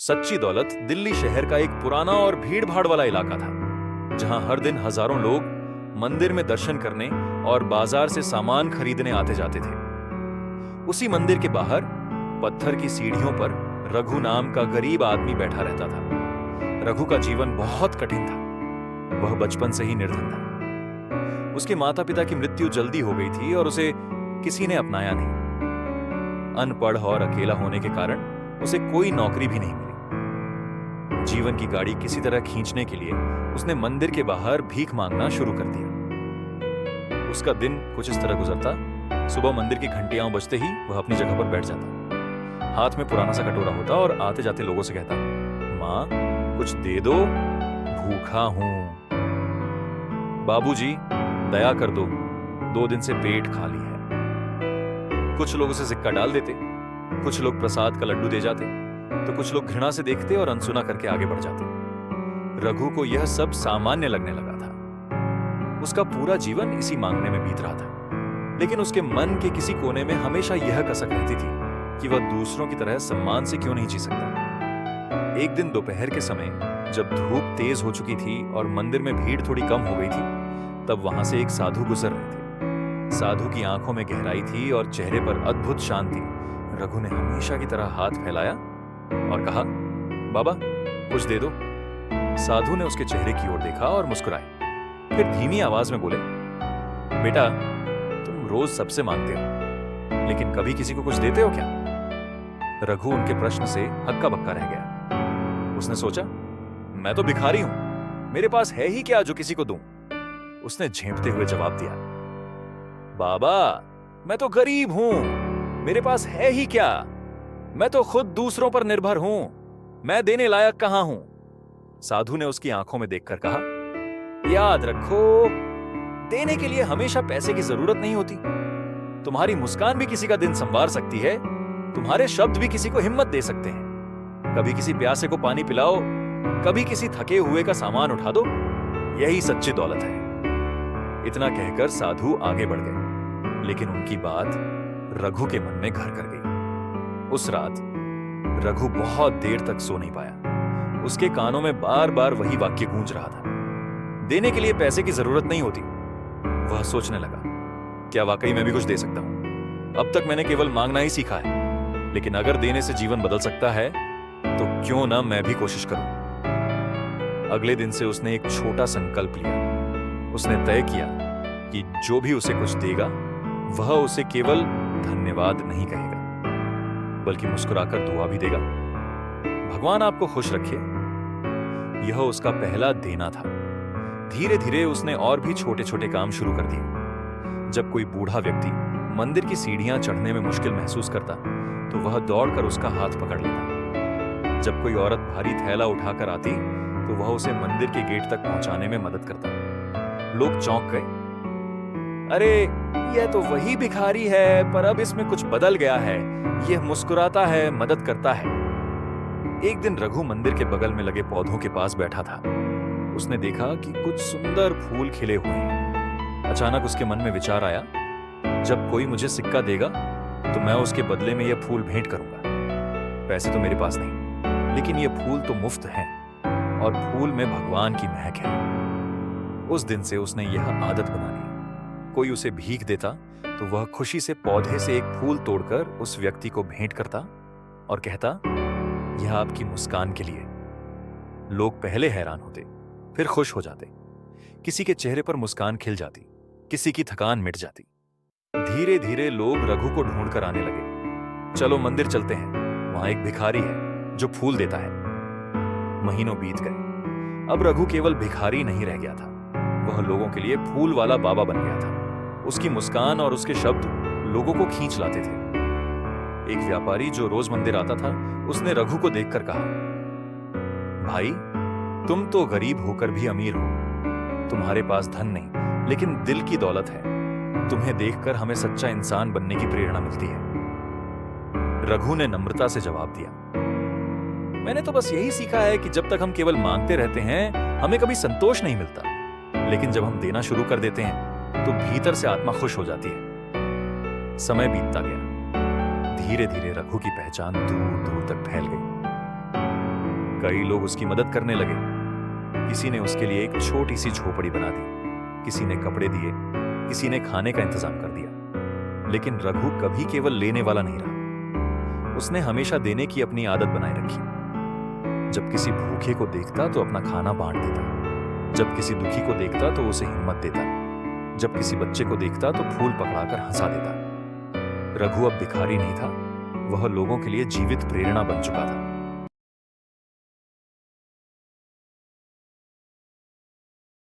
सच्ची दौलत दिल्ली शहर का एक पुराना और भीड़-भाड़ वाला इलाका था, जहां हर दिन हजारों लोग मंदिर में दर्शन करने और बाजार से सामान खरीदने आते जाते थे। उसी मंदिर के बाहर पत्थर की सीढ़ियों पर रघु नाम का गरीब आदमी बैठा रहता था। रघु का जीवन बहुत कठिन था। वह बचपन से ही निर्धन था। उसके माता-पिता की मृत्यु जल्दी हो गई थी और उसे किसी ने अपनाया नहीं। अनपढ़ और अकेला होने के कारण उसे कोई नौकरी भी नहीं मिली। जीवन की गाड़ी किसी तरह खींचने के लिए उसने मंदिर के बाहर भीख मांगना शुरू कर दिया। उसका दिन कुछ इस तरह गुजरता। सुबह मंदिर की घंटियां बजते ही वह अपनी जगह पर बैठ जाता। हाथ में पुराना सा कटोरा होता और आते जाते लोगों से कहता, माँ कुछ दे दो, भूखा हूं। बाबूजी दया कर दो, 2 दिन से पेट खाली है। कुछ लोग उसे सिक्का डाल देते, कुछ लोग प्रसाद का लड्डू दे जाते, तो कुछ लोग घृणा से देखते और अनसुना करके आगे बढ़ जाते। रघु को यह सब सामान्य लगने लगा था। उसका पूरा जीवन इसी मांगने में बीत रहा था, लेकिन उसके मन के किसी कोने में हमेशा यह कसक रहती थी कि वह दूसरों की तरह सम्मान से क्यों नहीं जी सकता। एक दिन दोपहर के समय जब धूप तेज हो चुकी थी और मंदिर में भीड़ थोड़ी कम हो गई थी, तब वहां से एक साधु गुजर रहे थे। साधु की आंखों में गहराई थी और चेहरे पर अद्भुत शांति। रघु ने हमेशा की तरह हाथ फैलाया और कहा, बाबा कुछ दे दो। साधु ने उसके चेहरे की ओर देखा और मुस्कुराए। फिर धीमी आवाज में बोले, बेटा तुम रोज सबसे मांगते हो, लेकिन कभी किसी को कुछ देते हो क्या? रघु उनके प्रश्न से हक्का बक्का रह गया। उसने सोचा, मैं तो भिखारी हूं, मेरे पास है ही क्या जो किसी को दूं? उसने झेंपते हुए जवाब दिया, बाबा मैं तो गरीब हूं, मेरे पास है ही क्या? मैं तो खुद दूसरों पर निर्भर हूं, मैं देने लायक कहां हूं? साधु ने उसकी आंखों में देखकर कहा, याद रखो, देने के लिए हमेशा पैसे की जरूरत नहीं होती। तुम्हारी मुस्कान भी किसी का दिन संवार सकती है, तुम्हारे शब्द भी किसी को हिम्मत दे सकते हैं। कभी किसी प्यासे को पानी पिलाओ, कभी किसी थके हुए का सामान उठा दो, यही सच्ची दौलत है। इतना कहकर साधु आगे बढ़ गए, लेकिन उनकी बात रघु के मन में घर कर गई। उस रात रघु बहुत देर तक सो नहीं पाया। उसके कानों में बार बार वही वाक्य गूंज रहा था, देने के लिए पैसे की जरूरत नहीं होती। वह सोचने लगा, क्या वाकई मैं भी कुछ दे सकता हूं? अब तक मैंने केवल मांगना ही सीखा है, लेकिन अगर देने से जीवन बदल सकता है तो क्यों ना मैं भी कोशिश करूं। अगले दिन से उसने एक छोटा संकल्प लिया। उसने तय किया कि जो भी उसे कुछ देगा वह उसे केवल धन्यवाद नहीं कहेगा, बल्कि मुस्कुराकर दुआ भी देगा। भगवान आपको खुश रखे। यह उसका पहला देना था। धीरे धीरे उसने और भी छोटे छोटे काम शुरू कर दिए। जब कोई बूढ़ा व्यक्ति मंदिर की सीढ़ियां चढ़ने में मुश्किल महसूस करता तो वह दौड़कर उसका हाथ पकड़ लेता। जब कोई औरत भारी थैला उठाकर आती तो वह उसे मंदिर के गेट तक पहुंचाने में मदद करता। लोग चौंक गए, अरे यह तो वही भिखारी है, पर अब इसमें कुछ बदल गया है, यह मुस्कुराता है, मदद करता है। एक दिन रघु मंदिर के बगल में लगे पौधों के पास बैठा था। उसने देखा कि कुछ सुंदर फूल खिले हुए हैं। अचानक उसके मन में विचार आया, जब कोई मुझे सिक्का देगा तो मैं उसके बदले में यह फूल भेंट करूंगा। पैसे तो मेरे पास नहीं, लेकिन यह फूल तो मुफ्त हैं और फूल में भगवान की महक है। उस दिन से उसने यह आदत बना ली। कोई उसे भीख देता तो वह खुशी से पौधे से एक फूल तोड़कर उस व्यक्ति को भेंट करता और कहता, यह आपकी मुस्कान के लिए। लोग पहले हैरान होते, फिर खुश हो जाते। किसी के चेहरे पर मुस्कान खिल जाती, किसी की थकान मिट जाती। धीरे धीरे लोग रघु को ढूंढकर आने लगे। चलो मंदिर चलते हैं, वहां एक भिखारी है जो फूल देता है। महीनों बीत गए। अब रघु केवल भिखारी नहीं रह गया था, वह लोगों के लिए फूल वाला बाबा बन गया था। उसकी मुस्कान और उसके शब्द लोगों को खींच लाते थे। एक व्यापारी जो रोज मंदिर आता था, उसने रघु को देखकर कहा, भाई तुम तो गरीब होकर भी अमीर हो। तुम्हारे पास धन नहीं, लेकिन दिल की दौलत है। तुम्हें देखकर हमें सच्चा इंसान बनने की प्रेरणा मिलती है। रघु ने नम्रता से जवाब दिया, मैंने तो बस यही सीखा है कि जब तक हम केवल मांगते रहते हैं हमें कभी संतोष नहीं मिलता, लेकिन जब हम देना शुरू कर देते हैं तो भीतर से आत्मा खुश हो जाती है। समय बीतता गया। धीरे धीरे रघु की पहचान दूर दूर तक फैल गई। कई लोग उसकी मदद करने लगे। किसी ने उसके लिए एक छोटी सी झोपड़ी बना दी, किसी ने कपड़े दिए, किसी ने खाने का इंतजाम कर दिया। लेकिन रघु कभी केवल लेने वाला नहीं रहा। उसने हमेशा देने की अपनी आदत बनाए रखी। जब किसी भूखे को देखता तो अपना खाना बांट देता, जब किसी दुखी को देखता तो उसे हिम्मत देता, जब किसी बच्चे को देखता तो फूल पकड़ाकर हंसा देता। रघु अब भिखारी नहीं था, वह लोगों के लिए जीवित प्रेरणा बन चुका था।